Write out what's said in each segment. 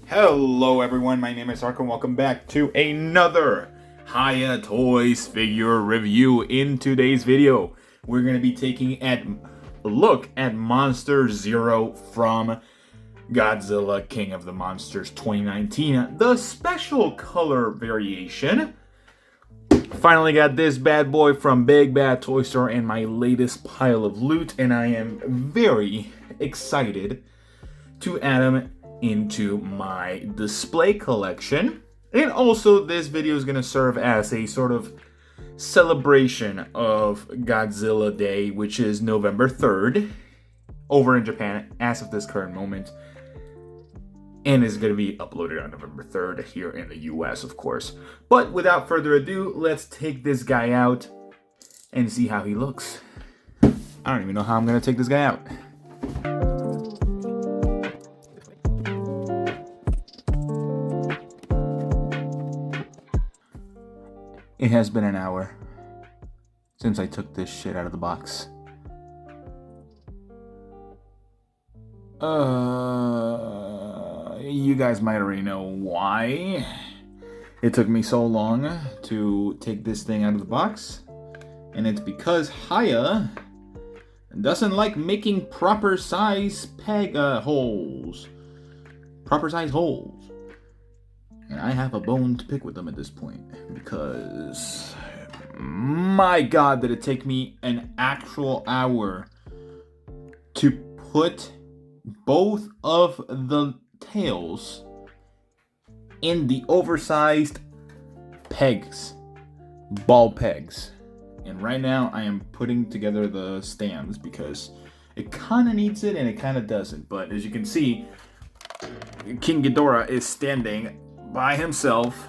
Hello everyone, my name is Ark and welcome back to another Hiya Toys figure review. In today's video, we're going to be taking a look at Monster Zero from Godzilla King of the Monsters 2019, the special color variation. Finally got this bad boy from Big Bad Toy Store in my latest pile of loot, and I am very excited to add him into my display collection. And also this video is going to serve as a sort of celebration of Godzilla Day, which is November 3rd over in Japan as of this current moment, and is going to be uploaded on November 3rd here in the US, of course. But without further ado, let's take this guy out and see how he looks. I don't even know how I'm going to take this guy out. It has been an hour since I took this shit out of the box. You guys might already know why it took me so long to take this thing out of the box. And it's because Hiya doesn't like making proper size holes. Proper size holes. And I have a bone to pick with them at this point, because my god, did it take me an actual hour to put both of the tails in the oversized pegs, ball pegs. And right now I am putting together the stands because it kind of needs it and it kind of doesn't. But as you can see, King Ghidorah is standing by himself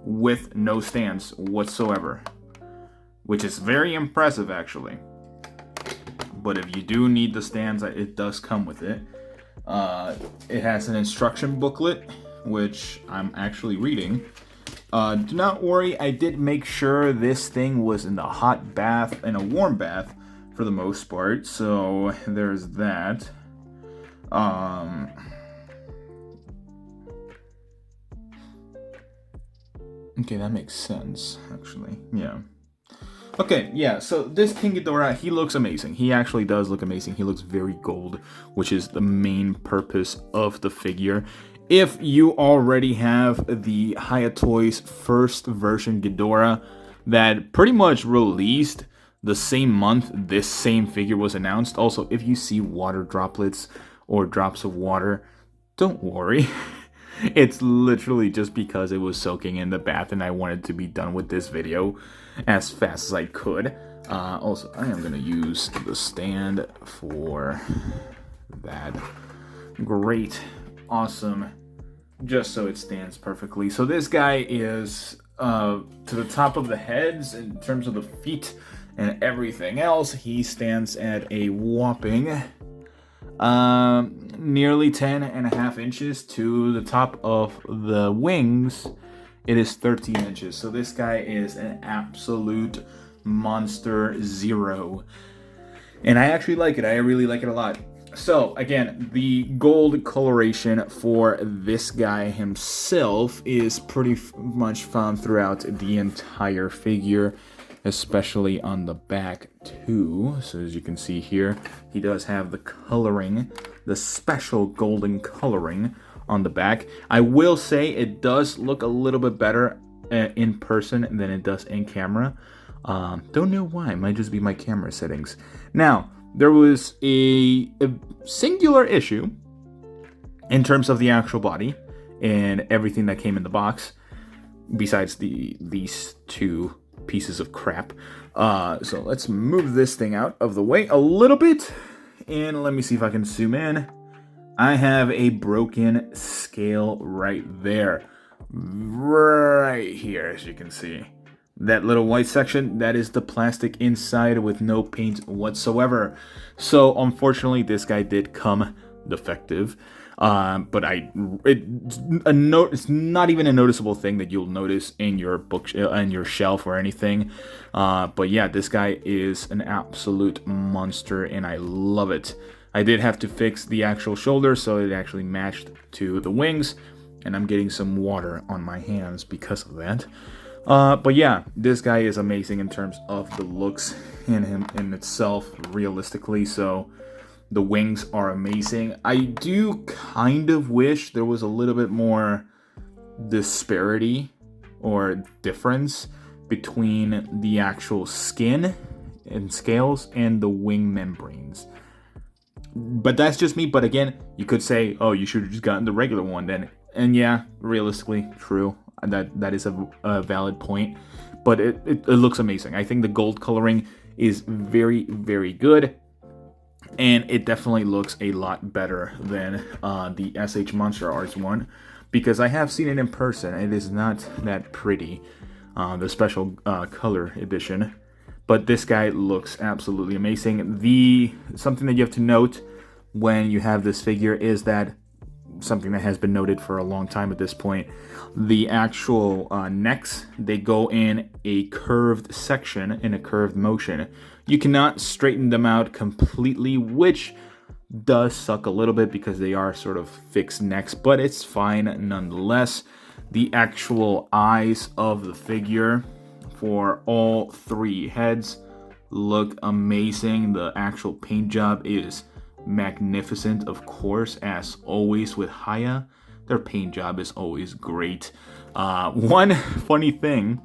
with no stands whatsoever, which is very impressive actually. But if you do need the stands, it does come with it. It has an instruction booklet, which I'm actually reading. Do not worry, I did make sure this thing was in the hot bath and a warm bath for the most part, so there's that. Okay, that makes sense, actually. Yeah. Okay, yeah, so this King Ghidorah, he looks amazing. He actually does look amazing. He looks very gold, which is the main purpose of the figure. If you already have the Hiya Toys first version Ghidorah that pretty much released the same month this same figure was announced. Also, if you see water droplets or drops of water, don't worry. It's literally just because it was soaking in the bath and I wanted to be done with this video as fast as I could. Also, I am going to use the stand for that. Great. Awesome. Just so it stands perfectly. So this guy is to the top of the heads in terms of the feet and everything else. He stands at a whopping nearly 10.5 inches. To the top of the wings, it is 13 inches. So this guy is an absolute monster zero. And I actually like it. I really like it a lot. So again, the gold coloration for this guy himself is pretty much found throughout the entire figure, especially on the back too. So as you can see here, he does have the coloring, the special golden coloring on the back. I will say it does look a little bit better in person than it does in camera. Don't know why, it might just be my camera settings. Now, there was a singular issue in terms of the actual body and everything that came in the box, besides these two pieces of crap. So let's move this thing out of the way a little bit, and let me see if I can zoom in. I have a broken scale right there, right here, as you can see. That little white section, that is the plastic inside with no paint whatsoever. So unfortunately, this guy did come defective. But it's not even a noticeable thing that you'll notice in your book, in your shelf or anything. But yeah, this guy is an absolute monster, and I love it. I did have to fix the actual shoulder so it actually matched to the wings, and I'm getting some water on my hands because of that. But yeah, this guy is amazing in terms of the looks in him in itself, realistically. So the wings are amazing. I do kind of wish there was a little bit more disparity or difference between the actual skin and scales and the wing membranes. But that's just me. But again, you could say, oh, you should have just gotten the regular one then. And yeah, realistically, true. That is a valid point. But it looks amazing. I think the gold coloring is very, very good. And it definitely looks a lot better than the SH Monster Arts one. Because I have seen it in person. It is not that pretty. The special color edition. But this guy looks absolutely amazing. Something that you have to note when you have this figure is that something that has been noted for a long time at this point. The actual necks, they go in a curved section, in a curved motion. You cannot straighten them out completely, which does suck a little bit because they are sort of fixed necks, but it's fine nonetheless. The actual eyes of the figure for all three heads look amazing. The actual paint job is magnificent, of course, as always with Hiya. Their paint job is always great. One funny thing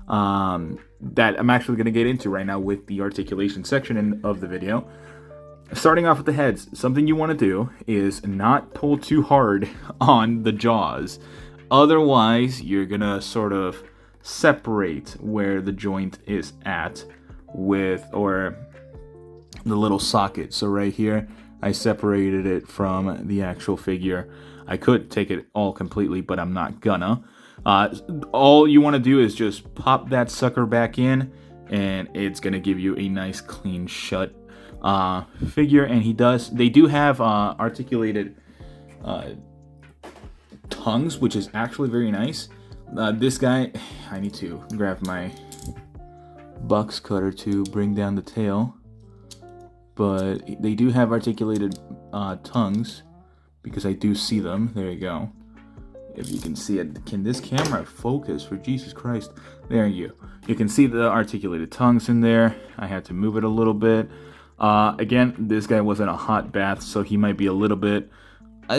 that I'm actually going to get into right now with the articulation section of the video. Starting off with the heads, something you want to do is not pull too hard on the jaws. Otherwise, you're going to sort of separate where the joint is at or the little socket. So right here, I separated it from the actual figure. I could take it all completely, but I'm not gonna. All you want to do is just pop that sucker back in, and it's gonna give you a nice clean shut figure. And they do have articulated tongues, which is actually very nice. This guy, I need to grab my box cutter to bring down the tail. But they do have articulated tongues, because I do see them. There you go. If you can see it. Can this camera focus, for Jesus Christ? There you can see the articulated tongues in there. I had to move it a little bit. Again, this guy was in a hot bath, so he might be a little bit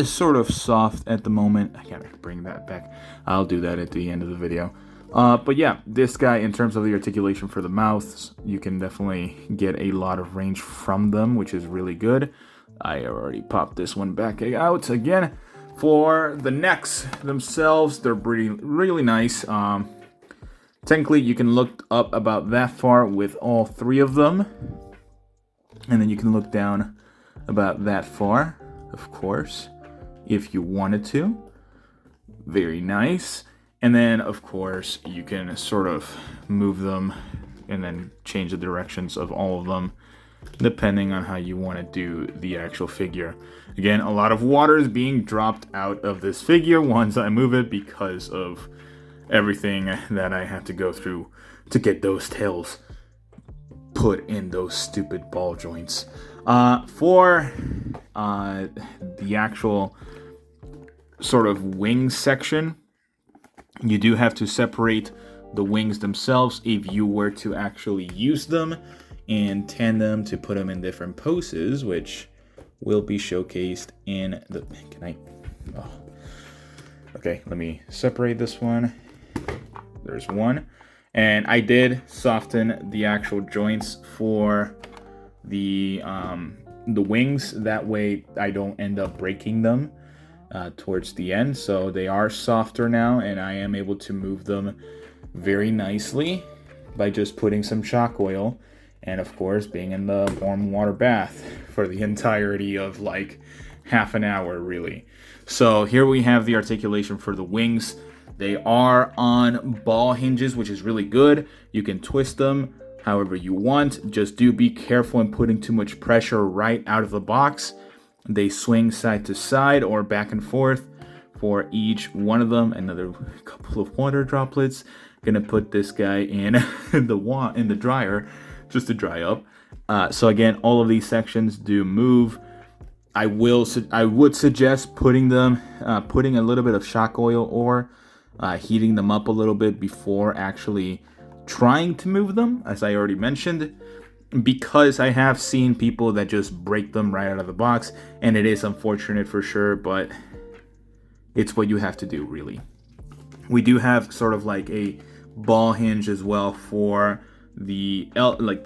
sort of soft at the moment. I gotta bring that back. I'll do that at the end of the video. But yeah, this guy, in terms of the articulation for the mouths, you can definitely get a lot of range from them, which is really good. I already popped this one back out again. For the necks themselves, they're really nice. Technically, you can look up about that far with all three of them. And then you can look down about that far, of course, if you wanted to. Very nice. And then, of course, you can sort of move them and then change the directions of all of them, depending on how you want to do the actual figure. Again, a lot of water is being dropped out of this figure once I move it because of everything that I have to go through to get those tails put in those stupid ball joints. For the actual sort of wing section, you do have to separate the wings themselves if you were to actually use them and tan them to put them in different poses, which will be showcased in the... Okay, let me separate this one. There's one. And I did soften the actual joints for the wings. That way I don't end up breaking them towards the end. So they are softer now, and I am able to move them very nicely by just putting some shock oil and, of course, being in the warm water bath for the entirety of like half an hour, really. So here we have the articulation for the wings. They are on ball hinges, which is really good. You can twist them however you want. Just do be careful in putting too much pressure right out of the box. They swing side to side or back and forth for each one of them. Another couple of water droplets. Gonna put this guy in the dryer just to dry up. So again, all of these sections do move I would suggest putting a little bit of shock oil or heating them up a little bit before actually trying to move them, as I already mentioned, because I have seen people that just break them right out of the box, and it is unfortunate for sure, but it's what you have to do, really. We do have sort of like a ball hinge as well for the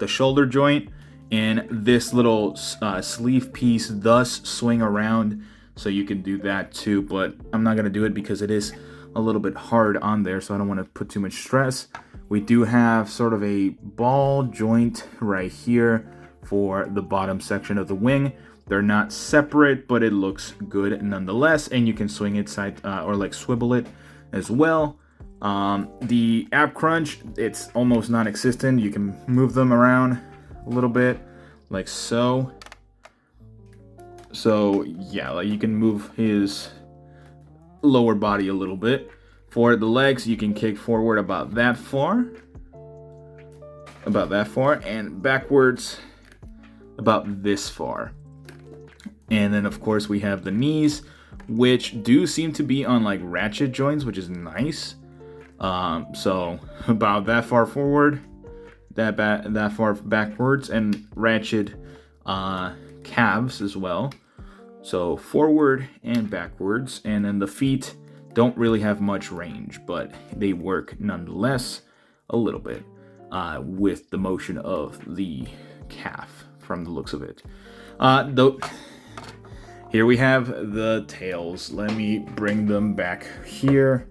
shoulder joint, and this little sleeve piece does swing around, so you can do that too, but I'm not gonna do it because it is a little bit hard on there, so I don't want to put too much stress. We do have sort of a ball joint right here for the bottom section of the wing. They're not separate, but it looks good nonetheless, and you can swing it side or like swivel it as well. The ab crunch, it's almost non-existent. You can move them around a little bit like so. So yeah, like you can move his lower body a little bit. For the legs, you can kick forward about that far, and backwards about this far. And then of course we have the knees, which do seem to be on like ratchet joints, which is nice. So about that far forward, that far backwards, and ratchet calves as well. So forward and backwards, and then the feet don't really have much range, but they work nonetheless a little bit with the motion of the calf from the looks of it. Here we have the tails. Let me bring them back here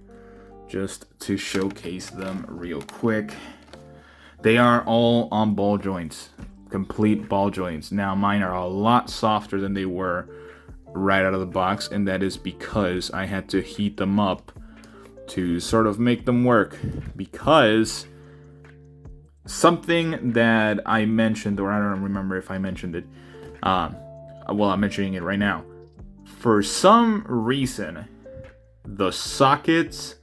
just to showcase them real quick. They are all on ball joints, complete ball joints. Now mine are a lot softer than they were right out of the box, and that is because I had to heat them up to sort of make them work, because something that I mentioned, or I don't remember if I mentioned it, well, I'm mentioning it right now. For some reason, the sockets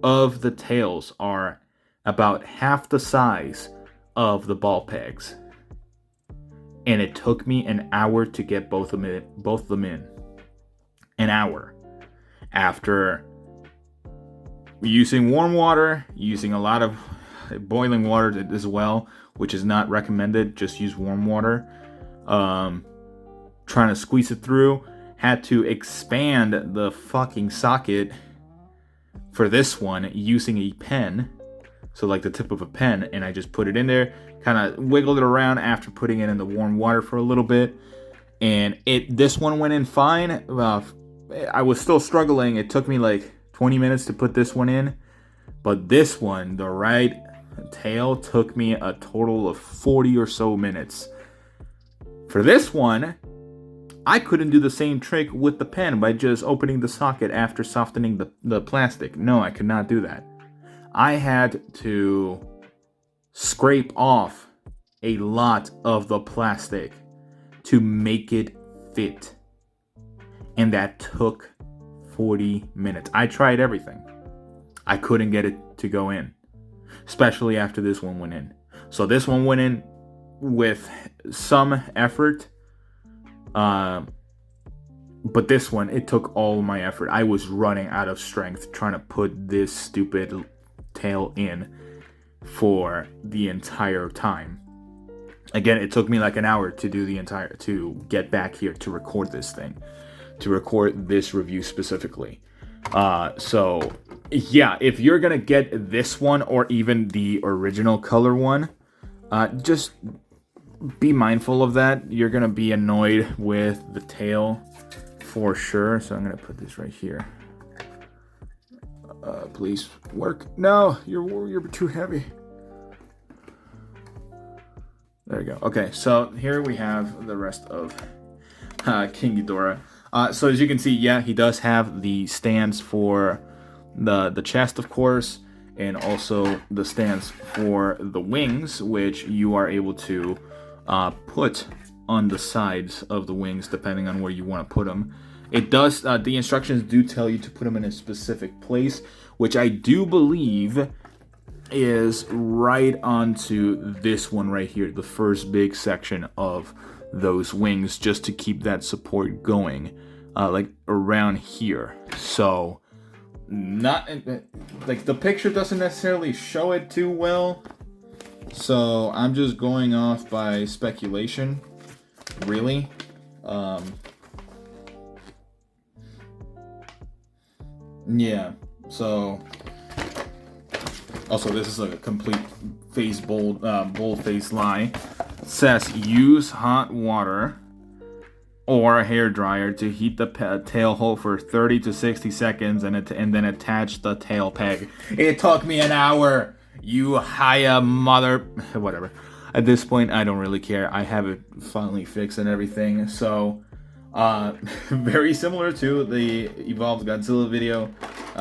of the tails are about half the size of the ball pegs. And it took me an hour to get both of them in. An hour. After using warm water, using a lot of boiling water as well, which is not recommended, just use warm water. Trying to squeeze it through, had to expand the fucking socket for this one using a pen. So like the tip of a pen, and I just put it in there, kind of wiggled it around after putting it in the warm water for a little bit, and this one went in fine. I was still struggling. It took me like 20 minutes to put this one in, but this one, the right tail, took me a total of 40 or so minutes. For this one, I couldn't do the same trick with the pen by just opening the socket after softening the plastic. No, I could not do that. I had to scrape off a lot of the plastic to make it fit. And that took 40 minutes. I tried everything. I couldn't get it to go in, especially after this one went in. So this one went in with some effort. But this one, it took all my effort. I was running out of strength trying to put this stupid tail in for the entire time. Again, it took me like an hour to do to get back here to record this thing, to record this review specifically. So yeah, if you're gonna get this one or even the original color one, just be mindful of that. You're gonna be annoyed with the tail for sure. So I'm gonna put this right here. Please work. No, you're too heavy. There you go. Okay, so here we have the rest of King Ghidorah. So as you can see, yeah, he does have the stands for the chest, of course, and also the stands for the wings, which you are able to put on the sides of the wings depending on where you want to put them. It does, the instructions do tell you to put them in a specific place, which I do believe is right onto this one right here, the first big section of those wings just to keep that support going, like around here. So not like the picture doesn't necessarily show it too well, so I'm just going off by speculation, really. Yeah, so also this is like a complete bold-faced lie. It says use hot water or a hairdryer to heat the tail hole for 30 to 60 seconds and then attach the tail peg. It took me an hour, you Hiya mother... Whatever. At this point, I don't really care. I have it finally fixed and everything. So, very similar to the Evolved Godzilla video.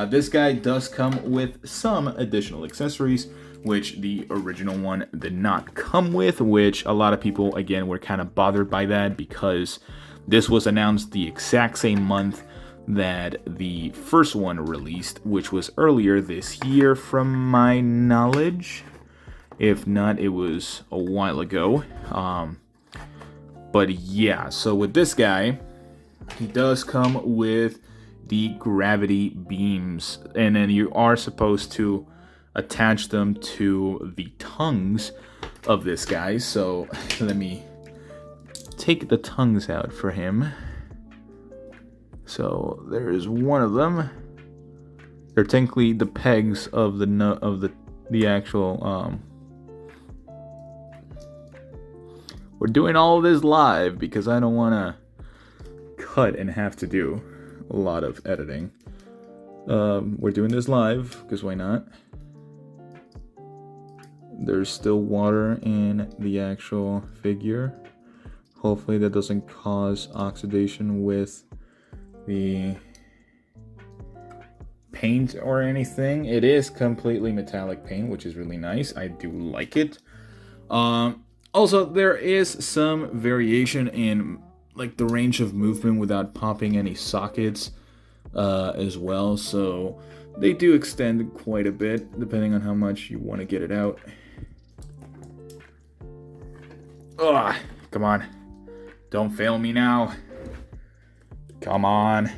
This guy does come with some additional accessories, which the original one did not come with, which a lot of people, again, were kind of bothered by that because this was announced the exact same month that the first one released, which was earlier this year from my knowledge. If not, it was a while ago. But yeah, so with this guy, he does come with the gravity beams, and then you are supposed to attach them to the tongues of this guy. So let me take the tongues out for him. So there is one of them. They're technically the pegs of the actual. We're doing all of this live because I don't want to cut and have to do a lot of editing. We're doing this live because why not? There's still water in the actual figure. Hopefully that doesn't cause oxidation with the paint or anything. It is completely metallic paint, which is really nice. I do like it. Also, there is some variation in like the range of movement without popping any sockets as well. So they do extend quite a bit depending on how much you want to get it out. Ugh, come on. Don't fail me now. Come on.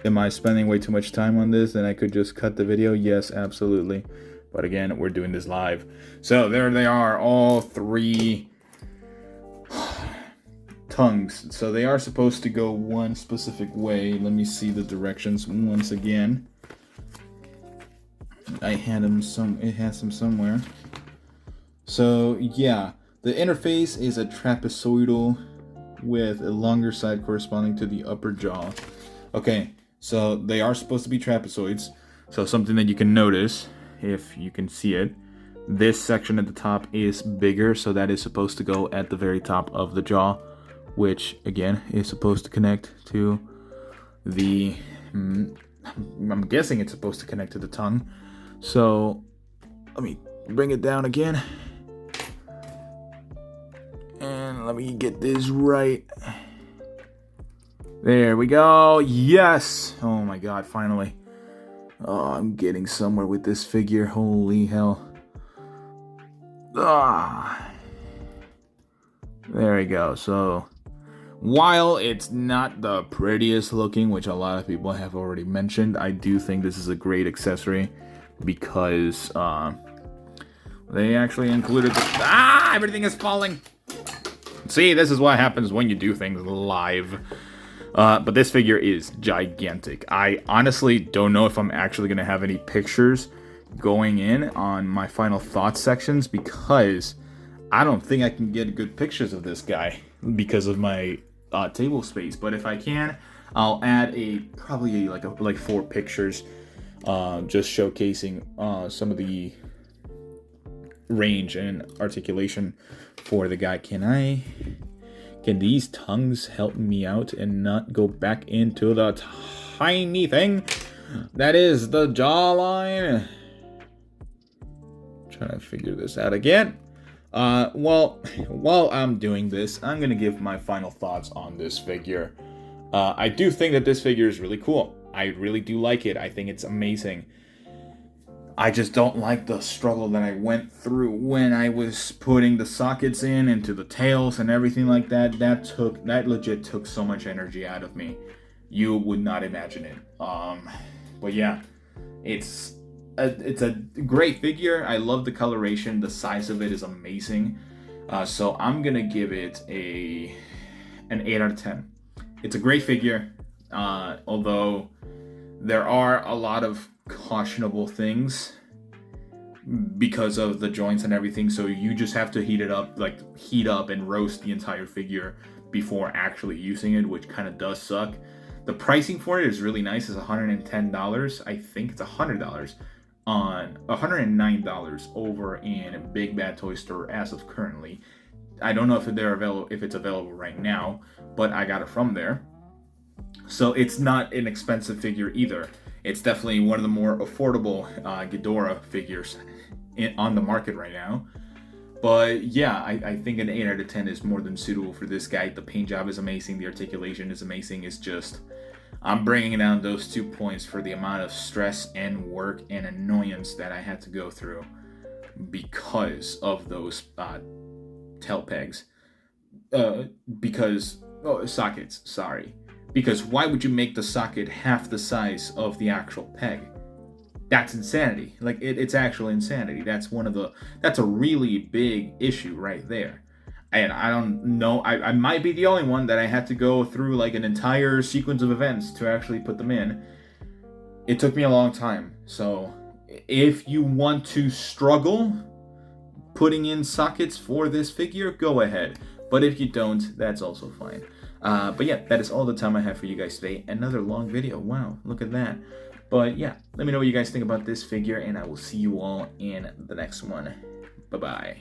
Am I spending way too much time on this and I could just cut the video? Yes, absolutely. But again, we're doing this live. So there they are, all three tongues. So they are supposed to go one specific way. Let me see the directions once again. I had them it has them somewhere. So yeah, the interface is a trapezoidal with a longer side corresponding to the upper jaw. Okay, so they are supposed to be trapezoids. So something that you can notice, if you can see it, this section at the top is bigger, so that is supposed to go at the very top of the jaw, which again is supposed to connect to the, I'm guessing it's supposed to connect to the tongue. So let me bring it down again. And let me get this right. There we go. Yes. Oh my god, finally. Oh, I'm getting somewhere with this figure. Holy hell. Ah. There we go. So, while it's not the prettiest looking, which a lot of people have already mentioned, I do think this is a great accessory because they actually included the... everything is falling. See, this is what happens when you do things live. But this figure is gigantic. I honestly don't know if I'm actually going to have any pictures going in on my final thoughts sections because I don't think I can get good pictures of this guy because of my table space. But if I can, I'll add probably like 4 pictures just showcasing some of the range and articulation for the guy. Can these tongues help me out and not go back into the tiny thing that is the jawline? Trying to figure this out again. Well, while I'm doing this, I'm going to give my final thoughts on this figure. I do think that this figure is really cool. I really do like it. I think it's amazing. I just don't like the struggle that I went through when I was putting the sockets in into the tails and everything like that. That legit took so much energy out of me. You would not imagine it. But yeah, it's a great figure. I love the coloration. The size of it is amazing. So I'm gonna give it an 8 out of 10. It's a great figure, although there are a lot of cautionable things because of the joints and everything. So you just have to heat up and roast the entire figure before actually using it, which kind of does suck. The pricing for it is really nice. It's $110. I think it's $100 on $109 over in Big Bad Toy Store as of currently. I don't know if it's available right now, but I got it from there. So it's not an expensive figure either. It's definitely one of the more affordable Ghidorah figures on the market right now. But yeah, I think an 8 out of 10 is more than suitable for this guy. The paint job is amazing. The articulation is amazing. It's just, I'm bringing down those 2 points for the amount of stress and work and annoyance that I had to go through because of those tail pegs. Sockets, sorry. Because why would you make the socket half the size of the actual peg? That's insanity. Like, it's actual insanity. That's a really big issue right there. And I don't know, I might be the only one that I had to go through like an entire sequence of events to actually put them in. It took me a long time. So if you want to struggle putting in sockets for this figure, go ahead. But if you don't, that's also fine. But yeah, that is all the time I have for you guys today. Another long video. Wow, look at that. But yeah, let me know what you guys think about this figure, and I will see you all in the next one. Bye-bye.